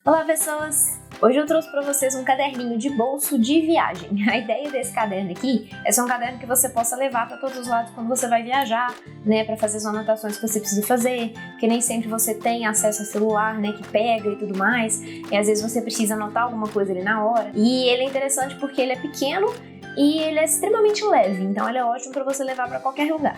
Olá pessoas! Hoje eu trouxe para vocês um caderninho de bolso de viagem. A ideia desse caderno aqui é ser um caderno que você possa levar para todos os lados quando você vai viajar, né, para fazer as anotações que você precisa fazer, porque nem sempre você tem acesso ao celular, né, que pega e tudo mais, e às vezes você precisa anotar alguma coisa ali na hora. E ele é interessante porque ele é pequeno e ele é extremamente leve, então ele é ótimo para você levar para qualquer lugar.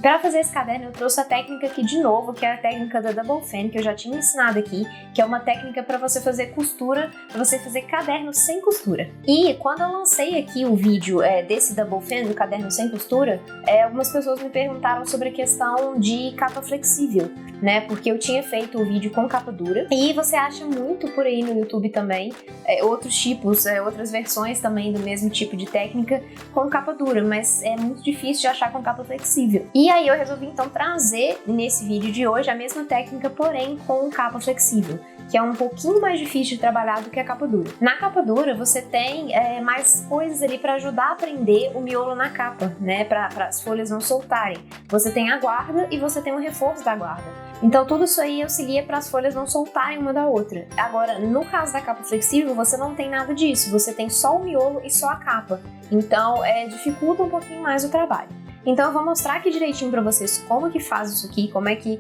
Para fazer esse caderno eu trouxe a técnica aqui de novo, que é a técnica da Double Fan, que eu já tinha ensinado aqui, que é uma técnica para você fazer costura, para você fazer caderno sem costura. E quando eu lancei aqui o vídeo desse Double Fan, do caderno sem costura, algumas pessoas me perguntaram sobre a questão de capa flexível, né? Porque eu tinha feito o vídeo com capa dura, e você acha muito por aí no YouTube também, outros tipos, outras versões também do mesmo tipo de técnica com capa dura, mas é muito difícil de achar com capa flexível. E aí eu resolvi então trazer nesse vídeo de hoje a mesma técnica, porém com capa flexível, que é um pouquinho mais difícil de trabalhar do que a capa dura. Na capa dura você tem mais coisas ali para ajudar a prender o miolo na capa, né, para as folhas não soltarem. Você tem a guarda e você tem o reforço da guarda. Então tudo isso aí auxilia para as folhas não soltarem uma da outra. Agora, no caso da capa flexível, você não tem nada disso, você tem só o miolo e só a capa. Então dificulta um pouquinho mais o trabalho. Então eu vou mostrar aqui direitinho pra vocês como que faz isso aqui, como é que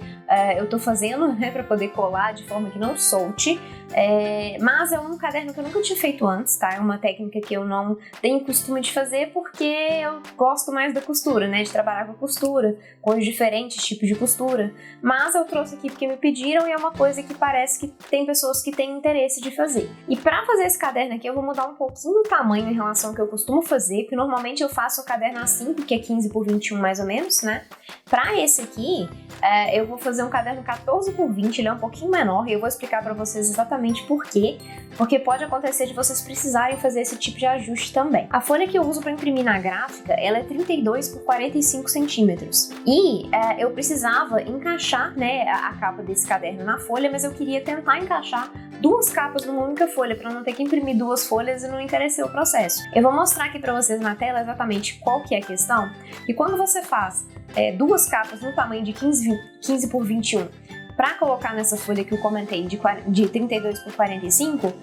eu tô fazendo, né, pra poder colar de forma que não solte. Mas é um caderno que eu nunca tinha feito antes, tá? É uma técnica que eu não tenho costume de fazer porque eu gosto mais da costura, né, de trabalhar com costura, com os diferentes tipos de costura. Mas eu trouxe aqui porque me pediram e é uma coisa que parece que tem pessoas que têm interesse de fazer. E pra fazer esse caderno aqui eu vou mudar um pouquinho o tamanho em relação ao que eu costumo fazer, porque normalmente eu faço o caderno A5, que é 15 por 21 mais ou menos, né? Pra esse aqui, eu vou fazer um caderno 14 por 20, ele é um pouquinho menor e eu vou explicar pra vocês exatamente por quê. Porque pode acontecer de vocês precisarem fazer esse tipo de ajuste também. A folha que eu uso pra imprimir na gráfica, ela é 32 por 45 centímetros. E eu precisava encaixar, né, a capa desse caderno na folha, mas eu queria tentar encaixar duas capas numa única folha, para não ter que imprimir duas folhas e não encarecer o processo. Eu vou mostrar aqui para vocês na tela exatamente qual que é a questão. E quando você faz duas capas no tamanho de 15 por 21, para colocar nessa folha que eu comentei de 32 por 45,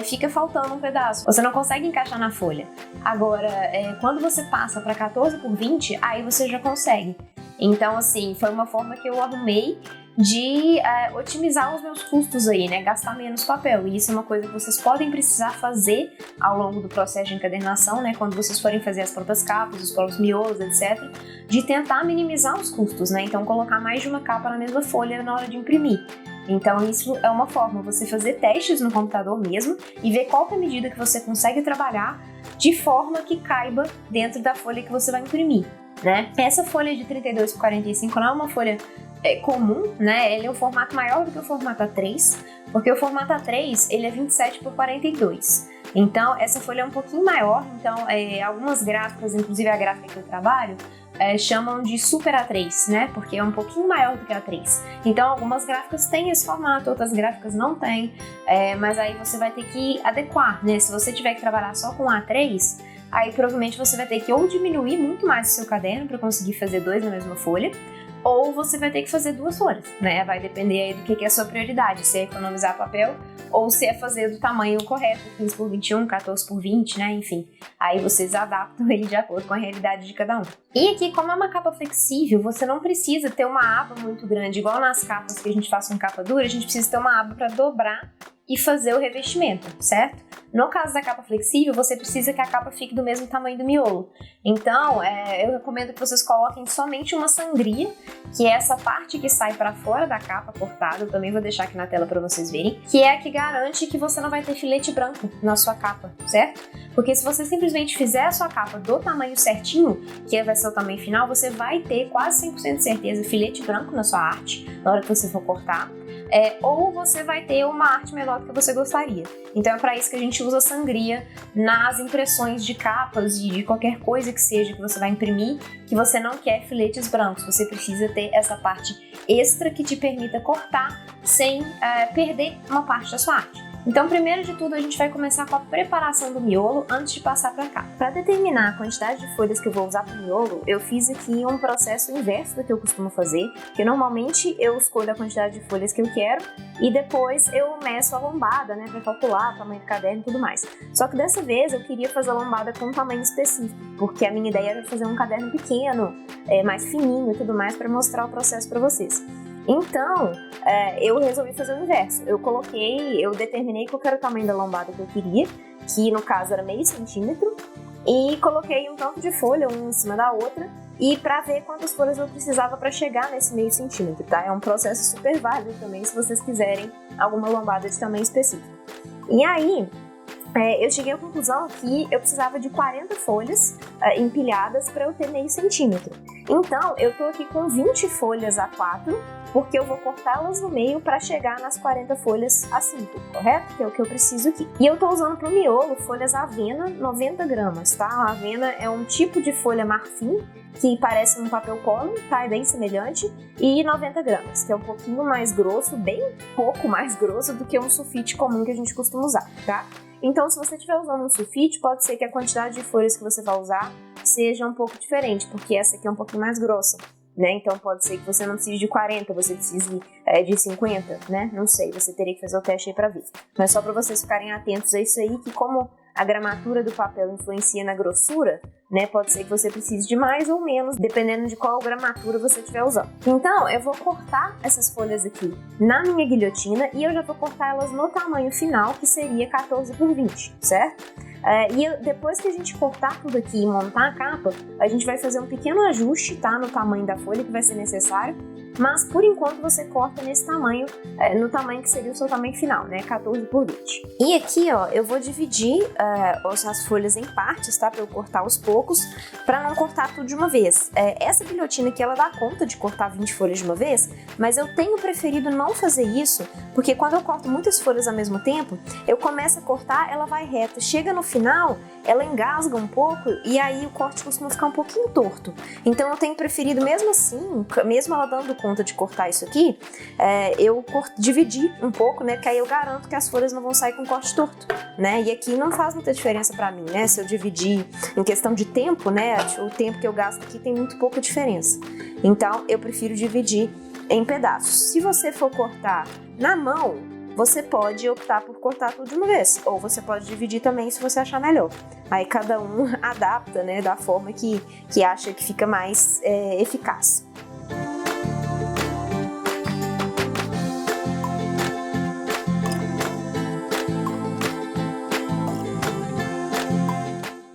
fica faltando um pedaço. Você não consegue encaixar na folha. Agora, quando você passa para 14 por 20, aí você já consegue. Então, assim, foi uma forma que eu arrumei de otimizar os meus custos aí, né? Gastar menos papel. E isso é uma coisa que vocês podem precisar fazer ao longo do processo de encadernação, né? Quando vocês forem fazer as próprias capas, os próprios miolos, etc. De tentar minimizar os custos, né? Então, colocar mais de uma capa na mesma folha na hora de imprimir. Então, isso é uma forma, você fazer testes no computador mesmo e ver qual que é a medida que você consegue trabalhar de forma que caiba dentro da folha que você vai imprimir, né? Essa folha de 32 por 45 não é uma folha comum, né? Ele é um formato maior do que o formato A3, porque o formato A3 ele é 27 por 42. Então, essa folha é um pouquinho maior, então algumas gráficas, inclusive a gráfica que eu trabalho, chamam de Super A3, né? Porque é um pouquinho maior do que a A3. Então, algumas gráficas têm esse formato, outras gráficas não têm, mas aí você vai ter que adequar, né? Se você tiver que trabalhar só com A3, aí provavelmente você vai ter que ou diminuir muito mais o seu caderno para conseguir fazer dois na mesma folha, ou você vai ter que fazer duas folhas, né? Vai depender aí do que é a sua prioridade, se é economizar papel ou se é fazer do tamanho correto, 15 por 21, 14 por 20, né? Enfim, aí vocês adaptam aí de acordo com a realidade de cada um. E aqui, como é uma capa flexível, você não precisa ter uma aba muito grande, igual nas capas que a gente faz com capa dura, a gente precisa ter uma aba para dobrar e fazer o revestimento, certo? No caso da capa flexível, você precisa que a capa fique do mesmo tamanho do miolo. Então, eu recomendo que vocês coloquem somente uma sangria, que é essa parte que sai para fora da capa cortada, eu também vou deixar aqui na tela para vocês verem, que é a que garante que você não vai ter filete branco na sua capa, certo? Porque se você simplesmente fizer a sua capa do tamanho certinho, que vai ser o tamanho final, você vai ter quase 100% de certeza filete branco na sua arte, na hora que você for cortar. Ou você vai ter uma arte menor do que você gostaria. Então é para isso que a gente usa sangria nas impressões de capas e de qualquer coisa que seja que você vai imprimir, que você não quer filetes brancos. Você precisa ter essa parte extra que te permita cortar sem perder uma parte da sua arte. Então, primeiro de tudo, a gente vai começar com a preparação do miolo antes de passar para cá. Para determinar a quantidade de folhas que eu vou usar para o miolo, eu fiz aqui um processo inverso do que eu costumo fazer, que normalmente eu escolho a quantidade de folhas que eu quero e depois eu meço a lombada, né, para calcular o tamanho do caderno e tudo mais. Só que dessa vez eu queria fazer a lombada com um tamanho específico, porque a minha ideia era fazer um caderno pequeno, mais fininho e tudo mais, para mostrar o processo para vocês. Então, eu resolvi fazer o inverso. Eu determinei qual era o tamanho da lombada que eu queria, que no caso era meio centímetro, e coloquei um tanto de folha, uma em cima da outra, e para ver quantas folhas eu precisava para chegar nesse meio centímetro, tá? É um processo super válido também, se vocês quiserem alguma lombada de tamanho específico. E aí, eu cheguei à conclusão que eu precisava de 40 folhas empilhadas para eu ter meio centímetro. Então, eu tô aqui com 20 folhas A4, porque eu vou cortá-las no meio para chegar nas 40 folhas A5, correto? Que é o que eu preciso aqui. E eu tô usando pro miolo folhas avena 90 gramas, tá? A avena é um tipo de folha marfim, que parece um papel polo, tá? É bem semelhante, e 90 gramas, que é um pouquinho mais grosso, bem pouco mais grosso do que um sulfite comum que a gente costuma usar, tá? Então, se você estiver usando um sulfite, pode ser que a quantidade de folhas que você vai usar seja um pouco diferente, porque essa aqui é um pouquinho mais grossa, né? Então, pode ser que você não precise de 40, você precise de 50, né? Não sei, você teria que fazer o teste aí pra ver. Mas só pra vocês ficarem atentos a isso aí, que como a gramatura do papel influencia na grossura, né? Pode ser que você precise de mais ou menos, dependendo de qual gramatura você estiver usando. Então, eu vou cortar essas folhas aqui na minha guilhotina e eu já vou cortar elas no tamanho final, que seria 14 por 20, certo? Depois que a gente cortar tudo aqui e montar a capa, a gente vai fazer um pequeno ajuste, tá? No tamanho da folha que vai ser necessário, mas por enquanto você corta nesse tamanho, no tamanho que seria o seu tamanho final, né? 14 por 20. E aqui, ó, eu vou dividir as folhas em partes, tá? Pra eu cortar aos poucos, pra não cortar tudo de uma vez. Essa guilhotina aqui, ela dá conta de cortar 20 folhas de uma vez, mas eu tenho preferido não fazer isso, porque quando eu corto muitas folhas ao mesmo tempo, eu começo a cortar, ela vai reta, chega no final, ela engasga um pouco e aí o corte costuma ficar um pouquinho torto. Então eu tenho preferido, mesmo assim, mesmo ela dando conta de cortar isso aqui, eu dividir um pouco, né? Que aí eu garanto que as folhas não vão sair com corte torto, né? E aqui não faz muita diferença pra mim, né? Se eu dividir em questão de tempo, né? O tempo que eu gasto aqui tem muito pouca diferença. Então eu prefiro dividir em pedaços. Se você for cortar na mão, você pode optar por cortar tudo de uma vez, ou você pode dividir também se você achar melhor. Aí cada um adapta, né, da forma que acha que fica mais eficaz.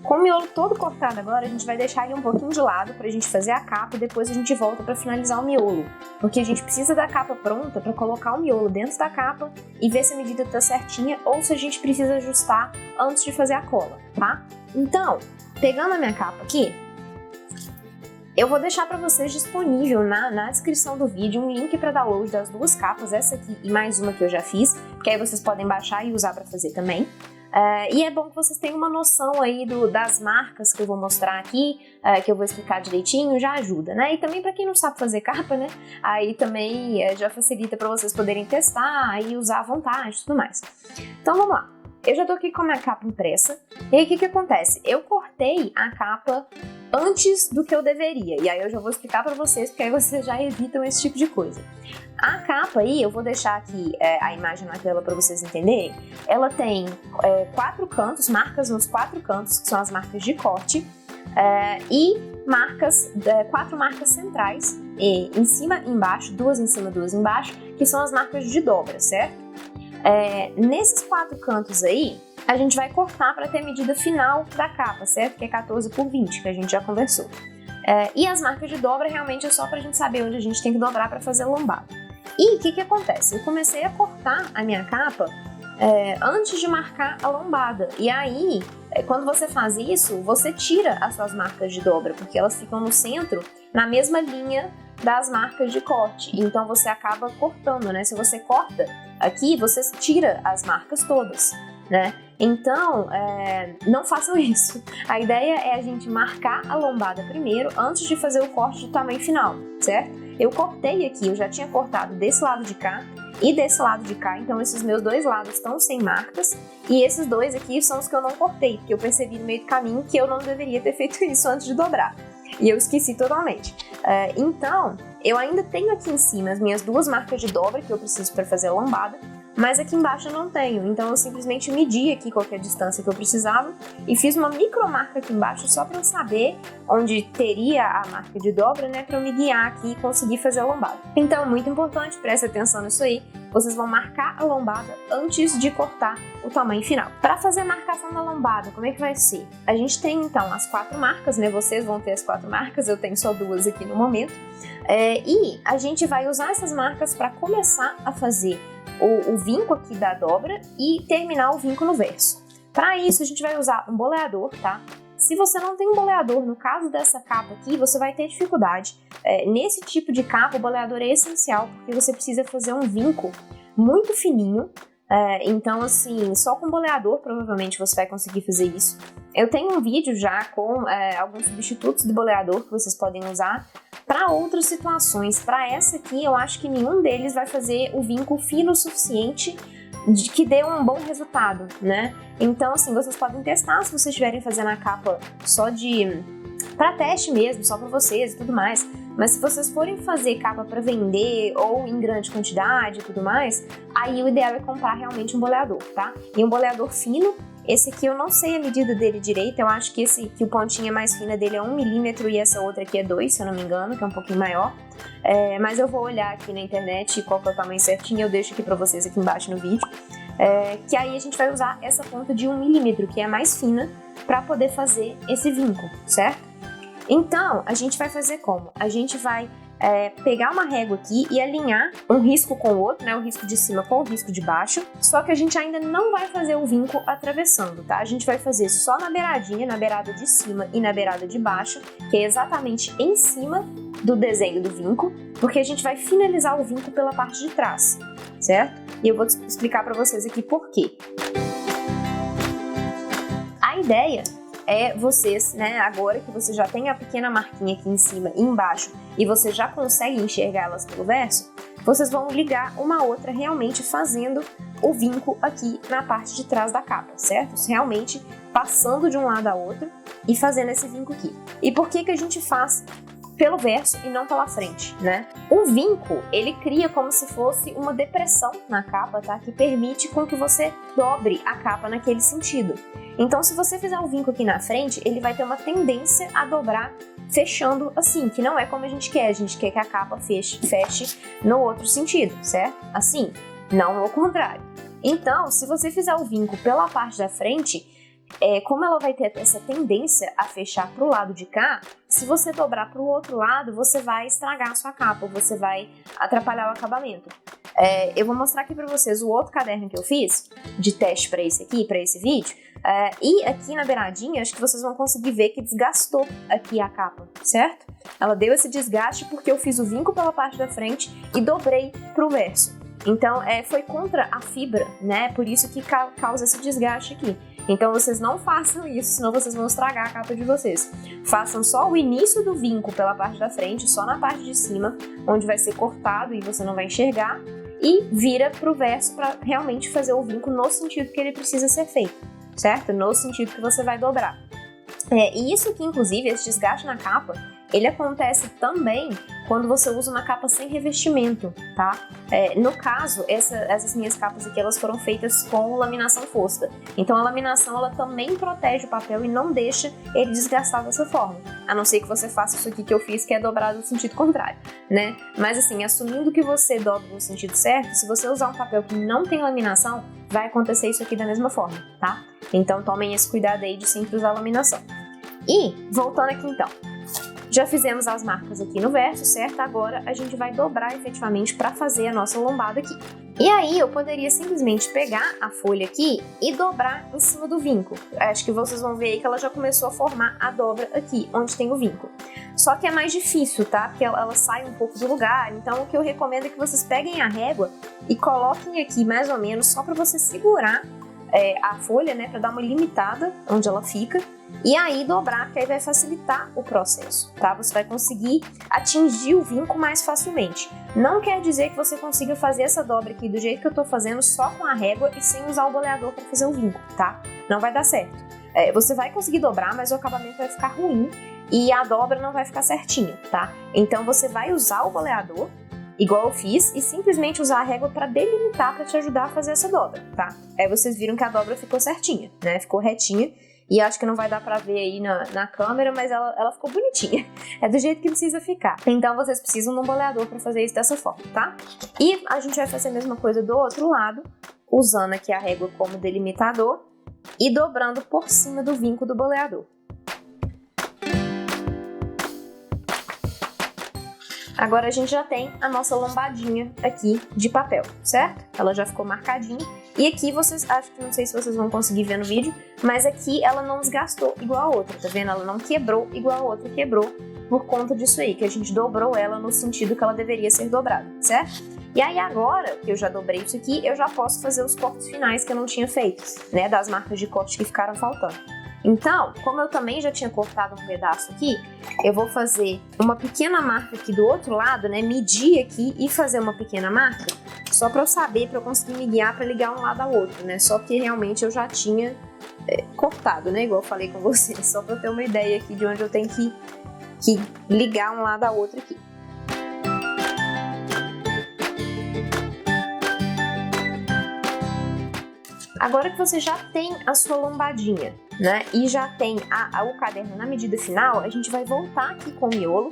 Com o miolo todo cortado agora, a gente vai deixar ele um pouquinho de lado pra gente fazer a capa e depois a gente volta pra finalizar o miolo. Porque a gente precisa da capa pronta pra colocar o miolo dentro da capa e ver se a medida tá certinha ou se a gente precisa ajustar antes de fazer a cola, tá? Então, pegando a minha capa aqui, eu vou deixar para vocês disponível na descrição do vídeo um link para download das duas capas, essa aqui e mais uma que eu já fiz, que aí vocês podem baixar e usar para fazer também. E é bom que vocês tenham uma noção aí das marcas que eu vou mostrar aqui, que eu vou explicar direitinho, já ajuda, né? E também para quem não sabe fazer capa, né? Aí também já facilita para vocês poderem testar e usar à vontade e tudo mais. Então vamos lá. Eu já tô aqui com a minha capa impressa, e aí o que acontece? Eu cortei a capa antes do que eu deveria, e aí eu já vou explicar pra vocês, porque aí vocês já evitam esse tipo de coisa. A capa aí, eu vou deixar aqui a imagem na tela pra vocês entenderem, ela tem 4 cantos, marcas nos 4 cantos, que são as marcas de corte, e marcas, 4 marcas centrais, em cima e embaixo, 2 em cima, 2 embaixo, que são as marcas de dobra, certo? Nesses 4 cantos aí, a gente vai cortar para ter a medida final da capa, certo? Que é 14 por 20, que a gente já conversou. E as marcas de dobra realmente é só pra gente saber onde a gente tem que dobrar para fazer a lombada. E o que acontece? Eu comecei a cortar a minha capa antes de marcar a lombada. E aí, quando você faz isso, você tira as suas marcas de dobra, porque elas ficam no centro, na mesma linha das marcas de corte. Então você acaba cortando, né? Se você corta aqui, você tira as marcas todas, né? Então, não façam isso. A ideia é a gente marcar a lombada primeiro, antes de fazer o corte de tamanho final, certo? Eu cortei aqui, eu já tinha cortado desse lado de cá, e desse lado de cá. Então esses meus dois lados estão sem marcas, e esses dois aqui são os que eu não cortei, porque eu percebi no meio do caminho que eu não deveria ter feito isso antes de dobrar, e eu esqueci totalmente. Então, eu ainda tenho aqui em cima as minhas duas marcas de dobra que eu preciso para fazer a lombada, mas aqui embaixo eu não tenho, então eu simplesmente medi aqui qual que é a distância que eu precisava e fiz uma micromarca aqui embaixo só para eu saber onde teria a marca de dobra, né, para eu me guiar aqui e conseguir fazer a lombada. Então, muito importante, preste atenção nisso aí, vocês vão marcar a lombada antes de cortar o tamanho final. Para fazer a marcação da lombada, como é que vai ser? A gente tem então as 4 marcas, né, vocês vão ter as 4 marcas, eu tenho só 2 aqui no momento, e a gente vai usar essas marcas para começar a fazer o vinco aqui da dobra e terminar o vinco no verso. Para isso, a gente vai usar um boleador, tá? Se você não tem um boleador, no caso dessa capa aqui, você vai ter dificuldade. Nesse tipo de capa, o boleador é essencial, porque você precisa fazer um vinco muito fininho. Então, assim, só com boleador, provavelmente, você vai conseguir fazer isso. Eu tenho um vídeo já com alguns substitutos do boleador que vocês podem usar para outras situações. Para essa aqui, eu acho que nenhum deles vai fazer o vinco fino o suficiente de que dê um bom resultado, né? Então, assim, vocês podem testar se vocês estiverem fazendo a capa só para teste mesmo, só para vocês e tudo mais. Mas se vocês forem fazer capa para vender ou em grande quantidade e tudo mais, aí o ideal é comprar realmente um boleador, tá? E um boleador fino. Esse aqui eu não sei a medida dele direito, eu acho que que o pontinha mais fina dele é 1 milímetro e essa outra aqui é 2, se eu não me engano, que é um pouquinho maior. Mas eu vou olhar aqui na internet qual que é o tamanho certinho, eu deixo aqui pra vocês aqui embaixo no vídeo. Que aí a gente vai usar essa ponta de 1 milímetro, que é a mais fina, para poder fazer esse vinco, certo? Então, a gente vai fazer como? A gente vai pegar uma régua aqui e alinhar um risco com o outro, né? O risco de cima com o risco de baixo. Só que a gente ainda não vai fazer o vinco atravessando, tá? A gente vai fazer só na beiradinha, na beirada de cima e na beirada de baixo, que é exatamente em cima do desenho do vinco, porque a gente vai finalizar o vinco pela parte de trás, certo? E eu vou explicar para vocês aqui por quê. A ideia é vocês, né, agora que você já tem a pequena marquinha aqui em cima e embaixo e você já consegue enxergar elas pelo verso, vocês vão ligar uma outra realmente fazendo o vinco aqui na parte de trás da capa, certo? Realmente passando de um lado a outro e fazendo esse vinco aqui. E por que a gente faz pelo verso e não pela frente, né? O vinco, ele cria como se fosse uma depressão na capa, tá? Que permite com que você dobre a capa naquele sentido. Então, se você fizer o vinco aqui na frente, ele vai ter uma tendência a dobrar fechando assim, que não é como a gente quer que a capa feche no outro sentido, certo? Assim, não ao contrário. Então, se você fizer o vinco pela parte da frente, como ela vai ter essa tendência a fechar para o lado de cá, se você dobrar para o outro lado, você vai estragar a sua capa, você vai atrapalhar o acabamento. Eu vou mostrar aqui para vocês o outro caderno que eu fiz de teste para esse aqui, para esse vídeo, e aqui na beiradinha, acho que vocês vão conseguir ver que desgastou aqui a capa, certo? Ela deu esse desgaste porque eu fiz o vinco pela parte da frente e dobrei para o verso. Então, foi contra a fibra, né? Por isso que causa esse desgaste aqui. Então, vocês não façam isso, senão vocês vão estragar a capa de vocês. Façam só o início do vinco pela parte da frente, só na parte de cima, onde vai ser cortado e você não vai enxergar, e vira pro verso para realmente fazer o vinco no sentido que ele precisa ser feito, certo? No sentido que você vai dobrar. E isso aqui, inclusive, esse desgaste na capa, ele acontece também quando você usa uma capa sem revestimento, tá? No caso, essas minhas capas aqui, elas foram feitas com laminação fosca. Então a laminação, ela também protege o papel e não deixa ele desgastar dessa forma. A não ser que você faça isso aqui que eu fiz, que é dobrado no sentido contrário, né? Mas assim, assumindo que você dobra no sentido certo, se você usar um papel que não tem laminação, vai acontecer isso aqui da mesma forma, tá? Então tomem esse cuidado aí de sempre usar laminação. E, voltando aqui então, já fizemos as marcas aqui no verso, certo? Agora a gente vai dobrar efetivamente para fazer a nossa lombada aqui. E aí eu poderia simplesmente pegar a folha aqui e dobrar em cima do vinco. Acho que vocês vão ver aí que ela já começou a formar a dobra aqui, onde tem o vinco. Só que é mais difícil, tá? Porque ela sai um pouco do lugar, então o que eu recomendo é que vocês peguem a régua e coloquem aqui mais ou menos só para você segurar a folha, né? Para dar uma limitada onde ela fica. e aí dobrar, que aí vai facilitar o processo, tá? Você vai conseguir atingir o vinco mais facilmente. Não quer dizer que você consiga fazer essa dobra aqui do jeito que eu tô fazendo, só com a régua e sem usar o boleador para fazer o vinco, tá? Não vai dar certo. Você vai conseguir dobrar, mas o acabamento vai ficar ruim e a dobra não vai ficar certinha, tá? Então você vai usar o boleador, igual eu fiz, e simplesmente usar a régua para delimitar, para te ajudar a fazer essa dobra, tá? Aí vocês viram que a dobra ficou certinha, né? Ficou retinha. E acho que não vai dar pra ver aí na câmera, mas ela ficou bonitinha. É do jeito que precisa ficar. Então vocês precisam de um boleador pra fazer isso dessa forma, tá? E a gente vai fazer a mesma coisa do outro lado, usando aqui a régua como delimitador e dobrando por cima do vinco do boleador. Agora a gente já tem a nossa lombadinha aqui de papel, certo? Ela já ficou marcadinha. E aqui vocês, acho que não sei se vocês vão conseguir ver no vídeo, mas aqui ela não desgastou igual a outra, tá vendo? Ela não quebrou igual a outra quebrou por conta disso aí, que a gente dobrou ela no sentido que ela deveria ser dobrada, certo? E aí agora que eu já dobrei isso aqui, eu já posso fazer os cortes finais que eu não tinha feito, né? Das marcas de corte que ficaram faltando. Então, como eu também já tinha cortado um pedaço aqui, eu vou fazer uma pequena marca aqui do outro lado, né? Medir aqui e fazer uma pequena marca, só para eu saber, para eu conseguir me guiar para ligar um lado ao outro, né? Só que realmente eu já tinha cortado, né? Igual eu falei com vocês, só para eu ter uma ideia aqui de onde eu tenho que ligar um lado ao outro aqui. Agora que você já tem a sua lombadinha, né, e já tem o caderno na medida final, a gente vai voltar aqui com o miolo,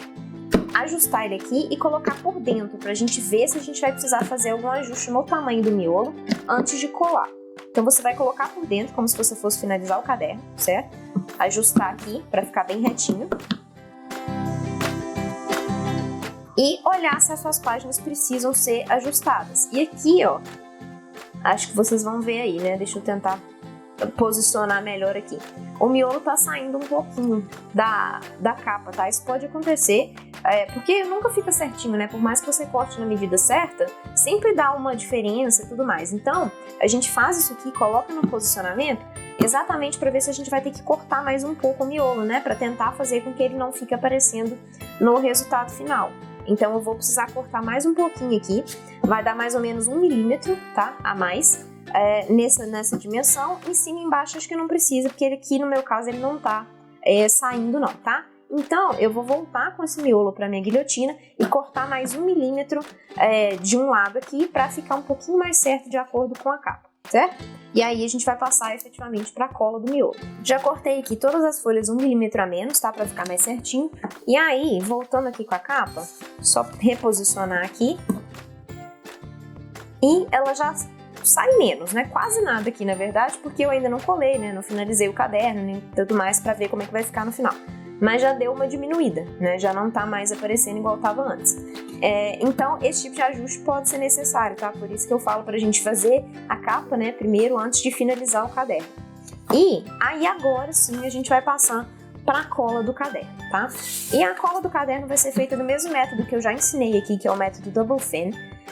ajustar ele aqui e colocar por dentro, pra gente ver se a gente vai precisar fazer algum ajuste no tamanho do miolo antes de colar. Então você vai colocar por dentro, como se você fosse finalizar o caderno, certo? Ajustar aqui pra ficar bem retinho. E olhar se as suas páginas precisam ser ajustadas. E aqui, ó, acho que vocês vão ver aí, né? Deixa eu tentar posicionar melhor aqui. O miolo tá saindo um pouquinho da capa, tá? Isso pode acontecer, porque nunca fica certinho, né? Por mais que você corte na medida certa, sempre dá uma diferença e tudo mais. Então, a gente faz isso aqui, coloca no posicionamento, exatamente para ver se a gente vai ter que cortar mais um pouco o miolo, né? Para tentar fazer com que ele não fique aparecendo no resultado final. Então eu vou precisar cortar mais um pouquinho aqui, vai dar mais ou menos 1 milímetro, tá? A mais, nessa dimensão. Em cima e embaixo acho que não precisa, porque aqui no meu caso ele não tá saindo não, tá? Então eu vou voltar com esse miolo para minha guilhotina e cortar mais 1 milímetro de um lado aqui para ficar um pouquinho mais certo de acordo com a capa, certo? E aí a gente vai passar efetivamente para a cola do miolo. Já cortei aqui todas as folhas 1 milímetro a menos, tá? Para ficar mais certinho. E aí, voltando aqui com a capa, só reposicionar aqui. E ela já sai menos, né? Quase nada aqui, na verdade, porque eu ainda não colei, né? Não finalizei o caderno, nem tudo mais para ver como é que vai ficar no final. Mas já deu uma diminuída, né? Já não tá mais aparecendo igual tava antes. Então, esse tipo de ajuste pode ser necessário, tá? Por isso que eu falo pra gente fazer a capa, né? Primeiro, antes de finalizar o caderno. E aí, agora sim, a gente vai passar para a cola do caderno, tá? E a cola do caderno vai ser feita do mesmo método que eu já ensinei aqui, que é o método Double Fan.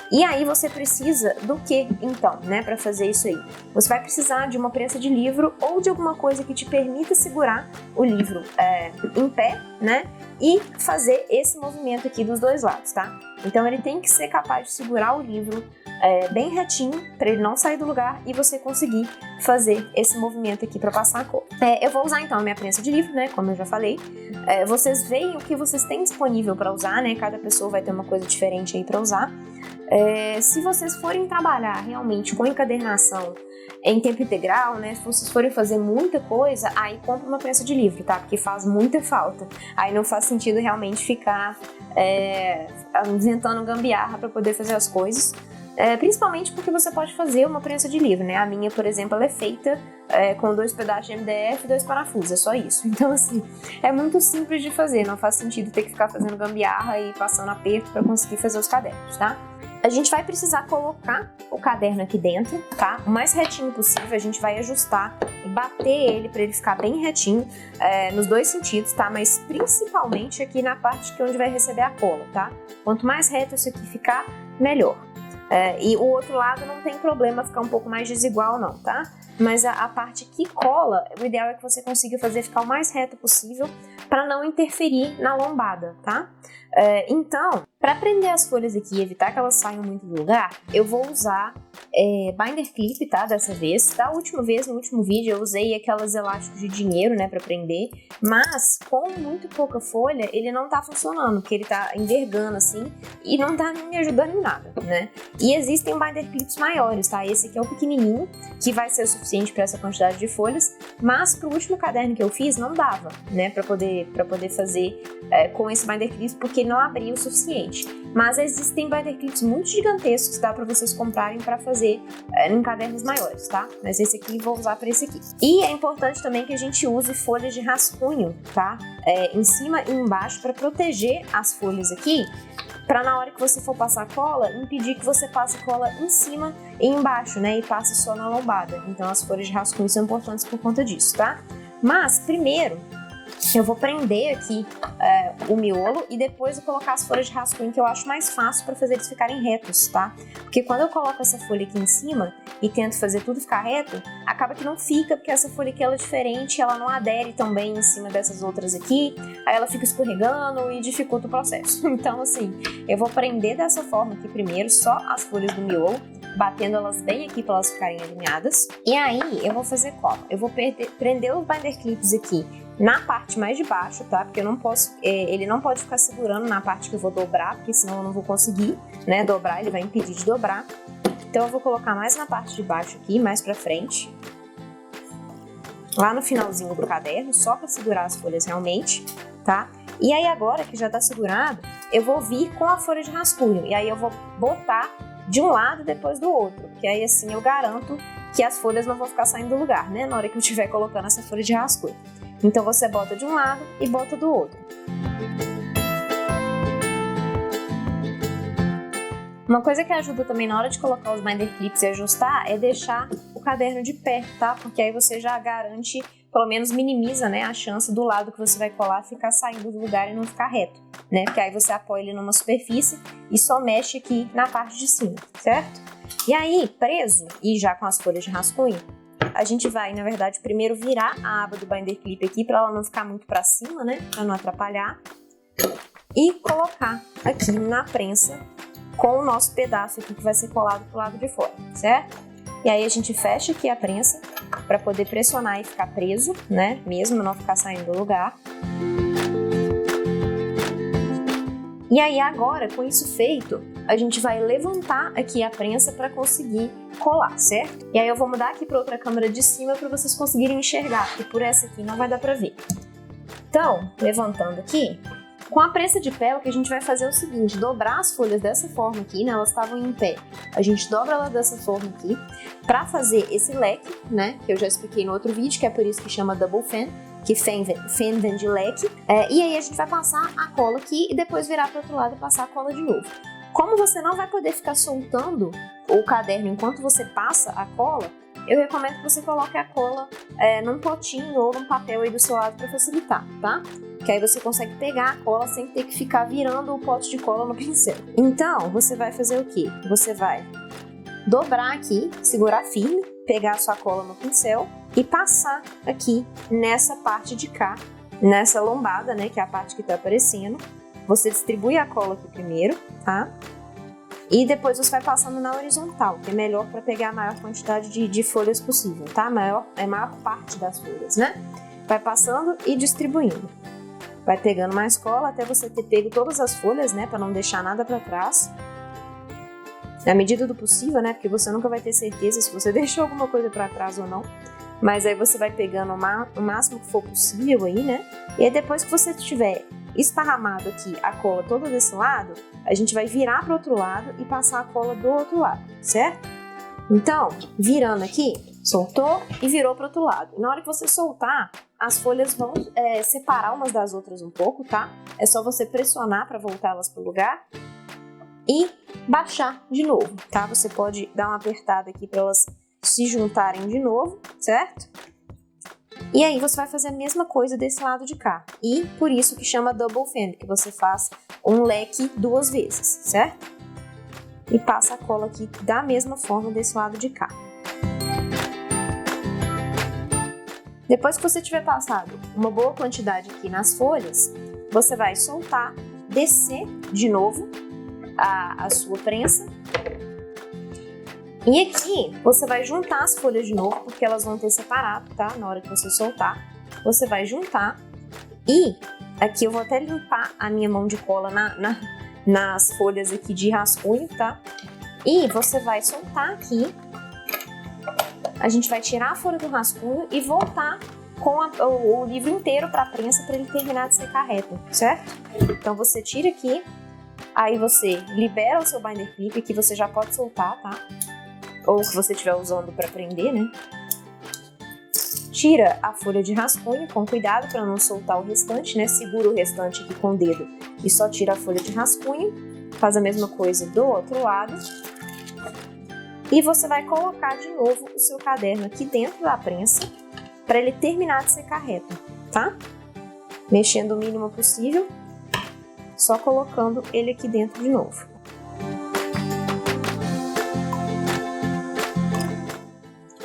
E aí você precisa do que, então, né, para fazer isso aí? Você vai precisar de uma prensa de livro ou de alguma coisa que te permita segurar o livro em pé, né? E fazer esse movimento aqui dos dois lados, tá? Então ele tem que ser capaz de segurar o livro bem retinho, para ele não sair do lugar e você conseguir fazer esse movimento aqui para passar a cor. Eu vou usar então a minha prensa de livro, né, como eu já falei. Vocês veem o que vocês têm disponível para usar, né? Cada pessoa vai ter uma coisa diferente aí para usar. Se vocês forem trabalhar realmente com encadernação em tempo integral, né? Se vocês forem fazer muita coisa, aí compra uma prensa de livro, tá? Porque faz muita falta. Aí não faz sentido realmente ficar inventando gambiarra para poder fazer as coisas. Principalmente porque você pode fazer uma prensa de livro, né? A minha, por exemplo, ela é feita com 2 pedaços de MDF e 2 parafusos, é só isso. Então, assim, é muito simples de fazer, não faz sentido ter que ficar fazendo gambiarra e passando aperto para conseguir fazer os cadernos, tá? A gente vai precisar colocar o caderno aqui dentro, tá? O mais retinho possível, a gente vai ajustar e bater ele para ele ficar bem retinho nos dois sentidos, tá? Mas principalmente aqui na parte onde vai receber a cola, tá? Quanto mais reto isso aqui ficar, melhor. E o outro lado não tem problema ficar um pouco mais desigual não, tá? Mas a parte que cola, o ideal é que você consiga fazer ficar o mais reto possível para não interferir na lombada, tá? Então, para prender as folhas aqui e evitar que elas saiam muito do lugar, eu vou usar binder clip, tá? Dessa vez. Da última vez, no último vídeo, eu usei aquelas elásticos de dinheiro, né, para prender, mas com muito pouca folha, ele não tá funcionando, porque ele tá envergando assim e não tá me ajudando em nada, né? E existem binder clips maiores, tá? Esse aqui é o pequenininho, que vai ser o suficiente para essa quantidade de folhas, mas pro último caderno que eu fiz, não dava, né, para poder fazer com esse binder clips, porque não abria o suficiente. Mas existem binder clips muito gigantescos que dá para vocês comprarem para fazer em cadernos maiores, tá? Mas esse aqui vou usar para esse aqui. E é importante também que a gente use folhas de rascunho, tá? Em cima e embaixo para proteger as folhas aqui, para na hora que você for passar cola, impedir que você passe cola em cima e embaixo, né? E passe só na lombada. Então as folhas de rascunho são importantes por conta disso, tá? Mas primeiro eu vou prender aqui o miolo e depois eu colocar as folhas de rascunho, que eu acho mais fácil para fazer eles ficarem retos, tá? Porque quando eu coloco essa folha aqui em cima e tento fazer tudo ficar reto, acaba que não fica, porque essa folha aqui ela é diferente, ela não adere tão bem em cima dessas outras aqui, aí ela fica escorregando e dificulta o processo. Então assim, eu vou prender dessa forma aqui primeiro, só as folhas do miolo, batendo elas bem aqui para elas ficarem alinhadas. E aí eu vou fazer como? Eu vou prender os binder clips aqui na parte mais de baixo, tá? Porque eu não posso, ele não pode ficar segurando na parte que eu vou dobrar, porque senão eu não vou conseguir, né, dobrar, ele vai impedir de dobrar. Então eu vou colocar mais na parte de baixo aqui, mais pra frente, lá no finalzinho do caderno, só para segurar as folhas realmente, tá? E aí agora que já tá segurado, eu vou vir com a folha de rascunho, e aí eu vou botar de um lado depois do outro, que aí assim eu garanto que as folhas não vão ficar saindo do lugar, né, na hora que eu estiver colocando essa folha de rascunho. Então você bota de um lado e bota do outro. Uma coisa que ajuda também na hora de colocar os binder clips e ajustar é deixar o caderno de pé, tá? Porque aí você já garante, pelo menos minimiza, né, a chance do lado que você vai colar ficar saindo do lugar e não ficar reto, né? Porque aí você apoia ele numa superfície e só mexe aqui na parte de cima, certo? E aí, preso e já com as folhas de rascunho, a gente vai, na verdade, primeiro virar a aba do binder clip aqui para ela não ficar muito para cima, né? Para não atrapalhar. E colocar aqui na prensa com o nosso pedaço aqui que vai ser colado pro lado de fora, certo? E aí a gente fecha aqui a prensa para poder pressionar e ficar preso, né? Mesmo não ficar saindo do lugar. E aí agora, com isso feito, a gente vai levantar aqui a prensa para conseguir colar, certo? E aí eu vou mudar aqui para outra câmera de cima para vocês conseguirem enxergar, porque por essa aqui não vai dar para ver. Então, levantando aqui, com a prensa de pé, o que a gente vai fazer é o seguinte, dobrar as folhas dessa forma aqui, né? Elas estavam em pé. A gente dobra ela dessa forma aqui para fazer esse leque, né? Que eu já expliquei no outro vídeo, que é por isso que chama double fan, que fan vem de leque. E aí a gente vai passar a cola aqui e depois virar para o outro lado e passar a cola de novo. Como você não vai poder ficar soltando o caderno enquanto você passa a cola, eu recomendo que você coloque a cola num potinho ou num papel aí do seu lado para facilitar, tá? Que aí você consegue pegar a cola sem ter que ficar virando o pote de cola no pincel. Então, você vai fazer o quê? Você vai dobrar aqui, segurar firme, pegar a sua cola no pincel e passar aqui nessa parte de cá, nessa lombada, né, que é a parte que tá aparecendo. Você distribui a cola aqui primeiro, tá? E depois você vai passando na horizontal, que é melhor para pegar a maior quantidade de folhas possível, tá? A maior parte das folhas, né? Vai passando e distribuindo. Vai pegando mais cola até você ter pego todas as folhas, né? Para não deixar nada para trás. Na medida do possível, né? Porque você nunca vai ter certeza se você deixou alguma coisa para trás ou não. Mas aí você vai pegando o máximo que for possível aí, né? E aí depois que você tiver esparramado aqui a cola toda desse lado, a gente vai virar para o outro lado e passar a cola do outro lado, certo? Então, virando aqui, soltou e virou para o outro lado. E na hora que você soltar, as folhas vão separar umas das outras um pouco, tá? É só você pressionar para voltar elas para o lugar e baixar de novo, tá? Você pode dar uma apertada aqui para elas se juntarem de novo, certo? E aí você vai fazer a mesma coisa desse lado de cá. E por isso que chama double fan, que você faz um leque duas vezes, certo? e passa a cola aqui da mesma forma desse lado de cá. Depois que você tiver passado uma boa quantidade aqui nas folhas, você vai soltar, descer de novo a sua prensa. E aqui você vai juntar as folhas de novo, porque elas vão ter separado, tá? Na hora que você soltar, você vai juntar. E aqui eu vou até limpar a minha mão de cola nas folhas aqui de rascunho, tá? E você vai soltar aqui. A gente vai tirar a folha do rascunho e voltar com o livro inteiro para a prensa para ele terminar de secar reto, certo? Então você tira aqui, aí você libera o seu binder clip, que você já pode soltar, tá? Ou que você estiver usando para prender, né? Tira a folha de rascunho com cuidado para não soltar o restante, né? Segura o restante aqui com o dedo e só tira a folha de rascunho. Faz a mesma coisa do outro lado. E você vai colocar de novo o seu caderno aqui dentro da prensa para ele terminar de secar reto, tá? Mexendo o mínimo possível, só colocando ele aqui dentro de novo.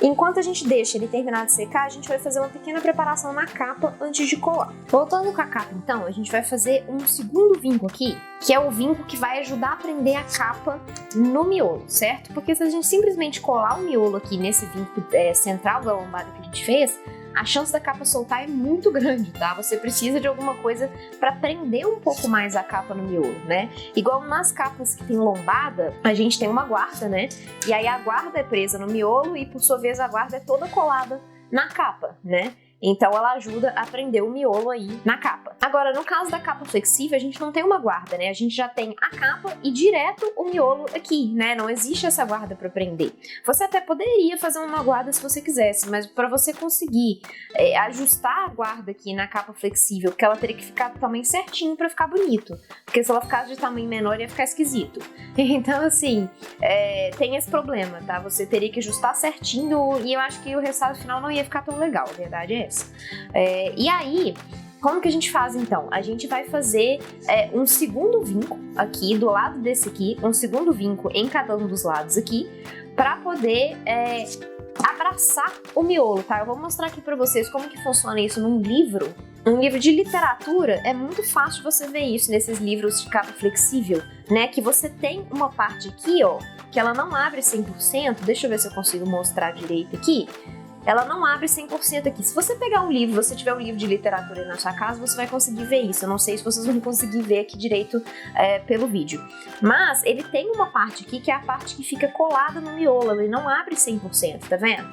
Enquanto a gente deixa ele terminar de secar, a gente vai fazer uma pequena preparação na capa antes de colar. Voltando com a capa, então, a gente vai fazer um segundo vinco aqui, que é o vinco que vai ajudar a prender a capa no miolo, certo? Porque se a gente simplesmente colar o miolo aqui nesse vinco central da lombada que a gente fez, a chance da capa soltar é muito grande, tá? Você precisa de alguma coisa para prender um pouco mais a capa no miolo, né? Igual nas capas que tem lombada, a gente tem uma guarda, né? E aí a guarda é presa no miolo e, por sua vez, a guarda é toda colada na capa, né? Então ela ajuda a prender o miolo aí na capa. Agora, no caso da capa flexível, a gente não tem uma guarda, né? A gente já tem a capa e direto o miolo aqui, né? Não existe essa guarda para prender. Você até poderia fazer uma guarda se você quisesse, mas para você conseguir ajustar a guarda aqui na capa flexível, porque ela teria que ficar do tamanho certinho para ficar bonito. Porque se ela ficasse de tamanho menor, ia ficar esquisito. Então, assim, tem esse problema, tá? Você teria que ajustar certinho e eu acho que o resultado final não ia ficar tão legal, a verdade é essa. E aí, como que a gente faz então? A gente vai fazer um segundo vinco aqui do lado desse aqui, um segundo vinco em cada um dos lados aqui, para poder abraçar o miolo, tá? Eu vou mostrar aqui para vocês como que funciona isso num livro. Um livro de literatura, é muito fácil você ver isso nesses livros de capa flexível, né? Que você tem uma parte aqui, ó, que ela não abre 100%, deixa eu ver se eu consigo mostrar direito aqui. Ela não abre 100% aqui. Se você pegar um livro, você tiver um livro de literatura aí na sua casa, você vai conseguir ver isso. Eu não sei se vocês vão conseguir ver aqui direito pelo vídeo. Mas ele tem uma parte aqui que é a parte que fica colada no miolo. Ele não abre 100%, tá vendo?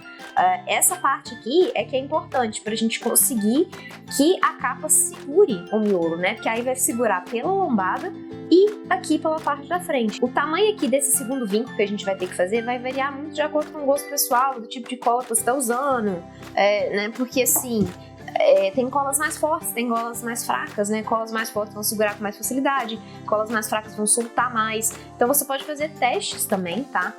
Essa parte aqui é que é importante pra gente conseguir que a capa segure o miolo, né? Porque aí vai segurar pela lombada e aqui pela parte da frente. O tamanho aqui desse segundo vinco que a gente vai ter que fazer vai variar muito de acordo com o gosto pessoal, do tipo de cola que você está usando, né? Porque assim, tem colas mais fortes, tem colas mais fracas, né? Colas mais fortes vão segurar com mais facilidade, colas mais fracas vão soltar mais. Então você pode fazer testes também, tá?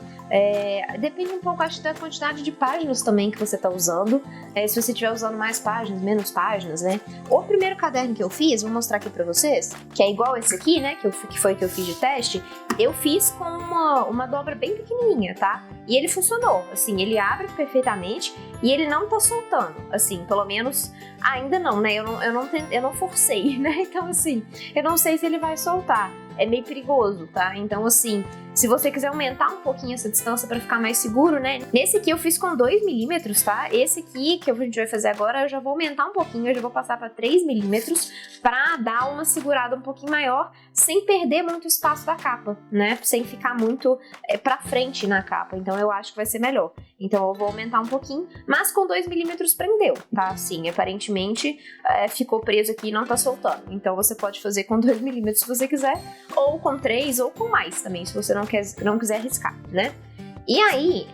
Depende um pouco, acho, da quantidade de páginas também que você está usando. Se você estiver usando mais páginas, menos páginas, né? O primeiro caderno que eu fiz, vou mostrar aqui pra vocês, que é igual esse aqui, né? Que foi que eu fiz de teste. Eu fiz com uma dobra bem pequenininha, tá? E ele funcionou, assim, ele abre perfeitamente e ele não tá soltando, assim, pelo menos ainda não, né? Eu não forcei, né? Então, assim, eu não sei se ele vai soltar. É meio perigoso, tá? Então, assim, se você quiser aumentar um pouquinho essa distância para ficar mais seguro, né? Nesse aqui eu fiz com 2 milímetros, tá? Esse aqui que a gente vai fazer agora, eu já vou aumentar um pouquinho, eu já vou passar para 3 milímetros para dar uma segurada um pouquinho maior, sem perder muito espaço da capa, né? Sem ficar muito para frente na capa. Então, eu acho que vai ser melhor. Então, eu vou aumentar um pouquinho, mas com 2 milímetros prendeu, tá? Assim, aparentemente ficou preso aqui e não tá soltando. Então, você pode fazer com 2 milímetros se você quiser, ou com 3 ou com mais também, se você não quiser arriscar, né? E aí,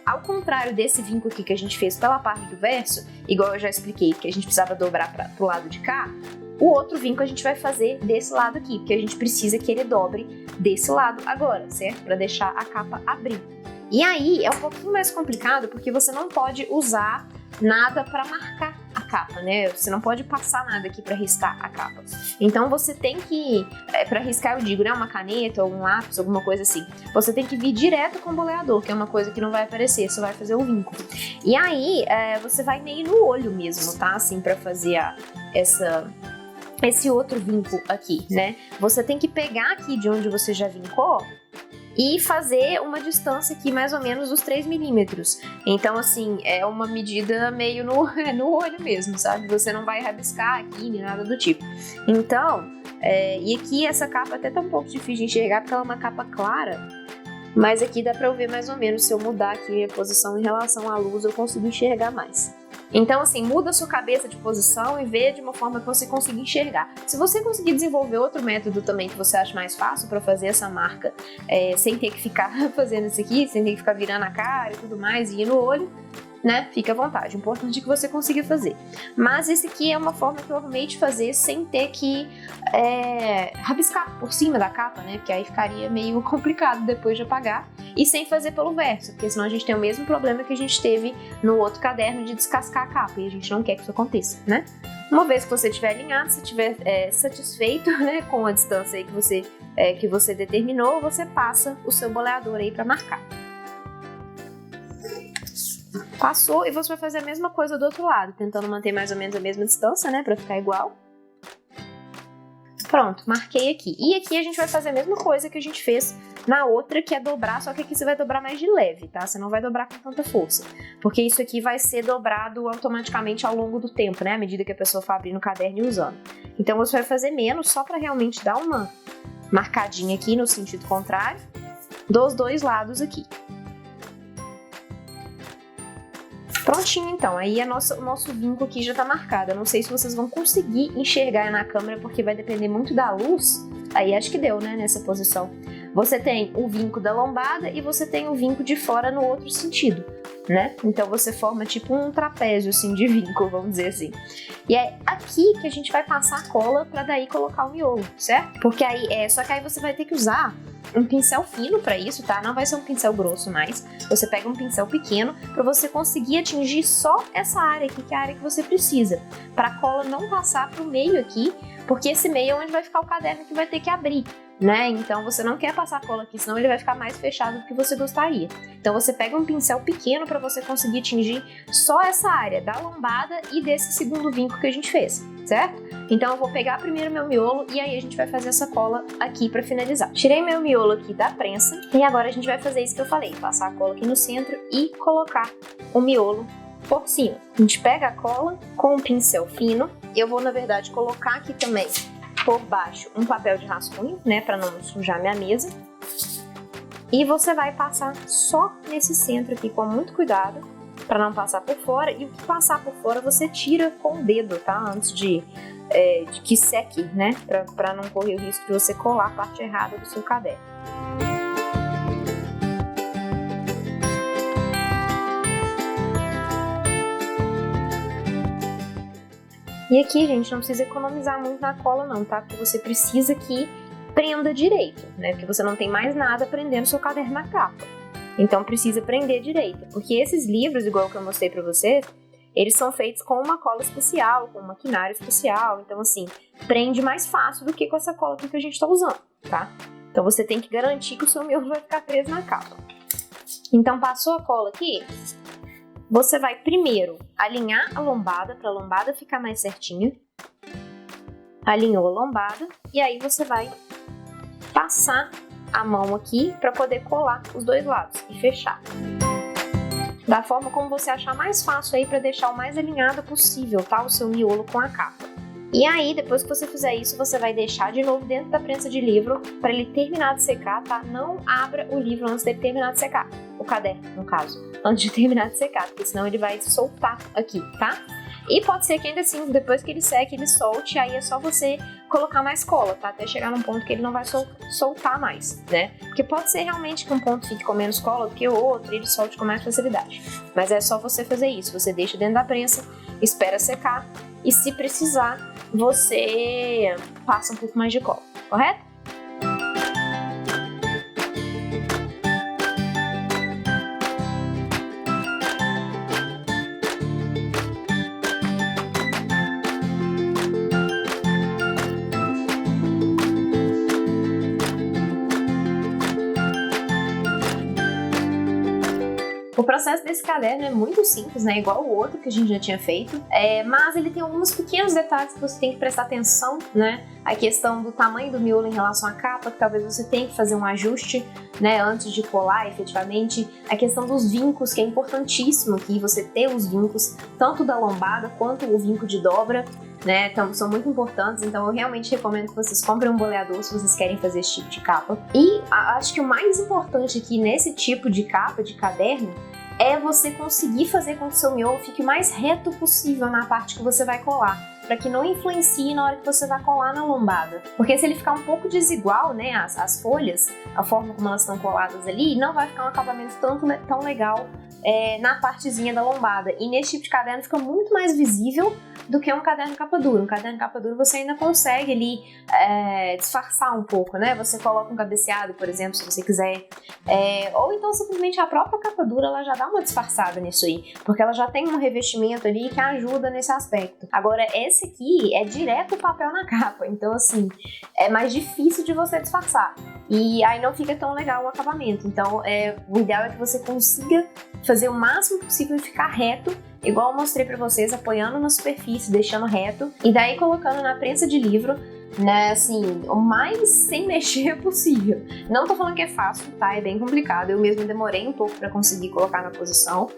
ao contrário desse vinco aqui que a gente fez pela parte do verso, igual eu já expliquei que a gente precisava dobrar pro lado de cá, o outro vinco a gente vai fazer desse lado aqui, porque a gente precisa que ele dobre desse lado agora, certo? Para deixar a capa abrir. E aí é um pouquinho mais complicado porque você não pode usar nada para marcar a capa, né? Você não pode passar nada aqui para riscar a capa. Então você tem que, para riscar eu digo, né? Uma caneta ou um lápis, alguma coisa assim. Você tem que vir direto com o boleador, que é uma coisa que não vai aparecer, você vai fazer o vínculo. E aí você vai meio no olho mesmo, tá? Assim, para fazer esse outro vinco aqui, né? Você tem que pegar aqui de onde você já vincou e fazer uma distância aqui mais ou menos dos 3 milímetros. Então, assim, é uma medida meio no olho mesmo, sabe? Você não vai rabiscar aqui nem nada do tipo. Então, e aqui essa capa até tá um pouco difícil de enxergar porque ela é uma capa clara, mas aqui dá pra eu ver mais ou menos. Se eu mudar aqui a posição em relação à luz, eu consigo enxergar mais. Então, assim, muda a sua cabeça de posição e vê de uma forma que você consiga enxergar. Se você conseguir desenvolver outro método também que você acha mais fácil para fazer essa marca, sem ter que ficar fazendo isso aqui, sem ter que ficar virando a cara e tudo mais, e ir no olho, né? Fica à vontade. O importante é que você consiga fazer. Mas esse aqui é uma forma que eu arrumei de fazer sem ter que rabiscar por cima da capa, né? Porque aí ficaria meio complicado depois de apagar. E sem fazer pelo verso, porque senão a gente tem o mesmo problema que a gente teve no outro caderno de descascar a capa. E a gente não quer que isso aconteça, né? Uma vez que você estiver alinhado, se estiver satisfeito, né, com a distância aí que você determinou, você passa o seu boleador aí para marcar. Passou e você vai fazer a mesma coisa do outro lado, tentando manter mais ou menos a mesma distância, né, para ficar igual. Pronto, marquei aqui. E aqui a gente vai fazer a mesma coisa que a gente fez na outra, que é dobrar, só que aqui você vai dobrar mais de leve, tá? Você não vai dobrar com tanta força, porque isso aqui vai ser dobrado automaticamente ao longo do tempo, né? À medida que a pessoa for abrindo o caderno e usando. Então você vai fazer menos, só para realmente dar uma marcadinha aqui no sentido contrário, dos dois lados aqui. Prontinho, então. Aí o nosso vinco aqui já tá marcado. Eu não sei se vocês vão conseguir enxergar na câmera, porque vai depender muito da luz. Aí acho que deu, né, nessa posição. Você tem o vinco da lombada e você tem o vinco de fora no outro sentido, né? Então você forma tipo um trapézio, assim, de vinco, vamos dizer assim. E é aqui que a gente vai passar a cola pra daí colocar o miolo, certo? Porque aí, só que aí você vai ter que usar um pincel fino pra isso, tá? Não vai ser um pincel grosso mais. Você pega um pincel pequeno pra você conseguir atingir só essa área aqui, que é a área que você precisa. Pra cola não passar pro meio aqui, porque esse meio é onde vai ficar o caderno que vai ter que abrir, né? Então você não quer passar cola aqui, senão ele vai ficar mais fechado do que você gostaria. Então você pega um pincel pequeno para você conseguir atingir só essa área da lombada e desse segundo vinco que a gente fez, certo? Então eu vou pegar primeiro meu miolo e aí a gente vai fazer essa cola aqui para finalizar. Tirei meu miolo aqui da prensa e agora a gente vai fazer isso que eu falei, passar a cola aqui no centro e colocar o miolo por cima. A gente pega a cola com um pincel fino. Eu vou, na verdade, colocar aqui também por baixo um papel de rascunho, né, para não sujar minha mesa. E você vai passar só nesse centro aqui com muito cuidado, para não passar por fora. E o que passar por fora você tira com o dedo, tá? Antes de que seque, né, para não correr o risco de você colar a parte errada do seu caderno. E aqui, gente, não precisa economizar muito na cola não, tá? Porque você precisa que prenda direito, né? Porque você não tem mais nada prendendo seu caderno na capa. Então precisa prender direito. Porque esses livros, igual que eu mostrei pra vocês, eles são feitos com uma cola especial, com um maquinário especial. Então, assim, prende mais fácil do que com essa cola aqui que a gente tá usando, tá? Então você tem que garantir que o seu miolo vai ficar preso na capa. Então passou a cola aqui, você vai primeiro alinhar a lombada, para a lombada ficar mais certinha. Alinhou a lombada e aí você vai passar a mão aqui para poder colar os dois lados e fechar. Da forma como você achar mais fácil aí, para deixar o mais alinhado possível, tá? O seu miolo com a capa. E aí, depois que você fizer isso, você vai deixar de novo dentro da prensa de livro para ele terminar de secar, tá? Não abra o livro antes dele terminar de secar. O caderno, no caso. Antes de terminar de secar, porque senão ele vai soltar aqui, tá? E pode ser que ainda assim, depois que ele seque, ele solte, aí é só você colocar mais cola, tá? Até chegar num ponto que ele não vai soltar mais, né? Porque pode ser realmente que um ponto fique com menos cola do que o outro e ele solte com mais facilidade. Mas é só você fazer isso. Você deixa dentro da prensa, espera secar e, se precisar, você passa um pouco mais de cola, correto? processo desse caderno é muito simples, né? Igual o outro que a gente já tinha feito, mas ele tem alguns pequenos detalhes que você tem que prestar atenção, né? A questão do tamanho do miolo em relação à capa, que talvez você tenha que fazer um ajuste, né, antes de colar efetivamente. A questão dos vincos, que é importantíssimo aqui você ter os vincos, tanto da lombada quanto o vinco de dobra, né? Então, são muito importantes, então eu realmente recomendo que vocês comprem um boleador se vocês querem fazer esse tipo de capa. E acho que o mais importante aqui nesse tipo de capa, de caderno, é você conseguir fazer com que o seu miolo fique o mais reto possível na parte que você vai colar, para que não influencie na hora que você vai colar na lombada. Porque se ele ficar um pouco desigual, né, as folhas, a forma como elas estão coladas ali, não vai ficar um acabamento tão legal na partezinha da lombada. E nesse tipo de caderno fica muito mais visível do que um caderno capa dura. Um caderno capa dura você ainda consegue ali disfarçar um pouco, né? Você coloca um cabeceado, por exemplo, se você quiser. Ou então simplesmente a própria capa dura ela já dá uma disfarçada nisso aí, porque ela já tem um revestimento ali que ajuda nesse aspecto. Agora, esse aqui é direto o papel na capa, então assim, é mais difícil de você disfarçar. E aí não fica tão legal o acabamento. Então, o ideal é que você consiga fazer o máximo possível e ficar reto, igual eu mostrei pra vocês, apoiando na superfície, deixando reto, e daí colocando na prensa de livro, né, assim, o mais sem mexer possível. Não tô falando que é fácil, tá? É bem complicado. Eu mesmo demorei um pouco pra conseguir colocar na posição,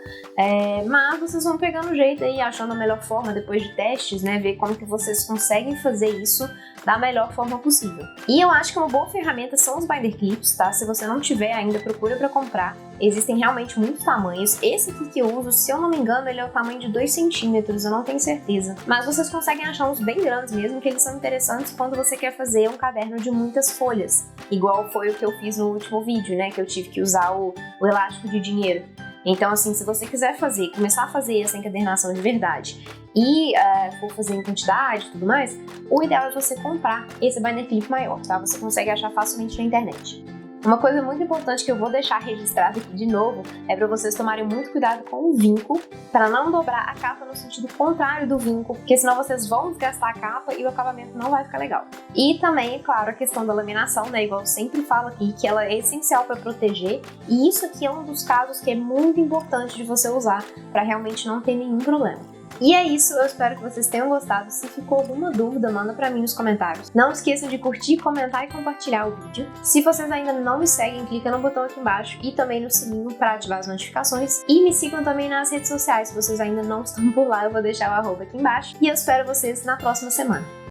mas vocês vão pegando o jeito aí, achando a melhor forma depois de testes, né? Ver como que vocês conseguem fazer isso da melhor forma possível. E eu acho que uma boa ferramenta são os binder clips, tá? Se você não tiver ainda, procura pra comprar. Existem realmente muitos tamanhos. Esse aqui que eu uso, se eu não me engano, ele é o tamanho de 2 centímetros, eu não tenho certeza. Mas vocês conseguem achar uns bem grandes mesmo, que eles são interessantes quando você quer fazer um caderno de muitas folhas. Igual foi o que eu fiz no último vídeo, né? Que eu tive que usar o elástico de dinheiro. Então, assim, se você quiser começar a fazer essa encadernação de verdade e for fazer em quantidade e tudo mais, o ideal é você comprar esse binder clip maior, tá? Você consegue achar facilmente na internet. Uma coisa muito importante que eu vou deixar registrado aqui de novo é para vocês tomarem muito cuidado com o vinco, para não dobrar a capa no sentido contrário do vinco, porque senão vocês vão desgastar a capa e o acabamento não vai ficar legal. E também, é claro, a questão da laminação, né, igual eu sempre falo aqui, que ela é essencial para proteger, e isso aqui é um dos casos que é muito importante de você usar para realmente não ter nenhum problema. E é isso, eu espero que vocês tenham gostado. Se ficou alguma dúvida, manda pra mim nos comentários. Não esqueçam de curtir, comentar e compartilhar o vídeo. Se vocês ainda não me seguem, clica no botão aqui embaixo e também no sininho para ativar as notificações. E me sigam também nas redes sociais, se vocês ainda não estão por lá, eu vou deixar o arroba aqui embaixo. E eu espero vocês na próxima semana.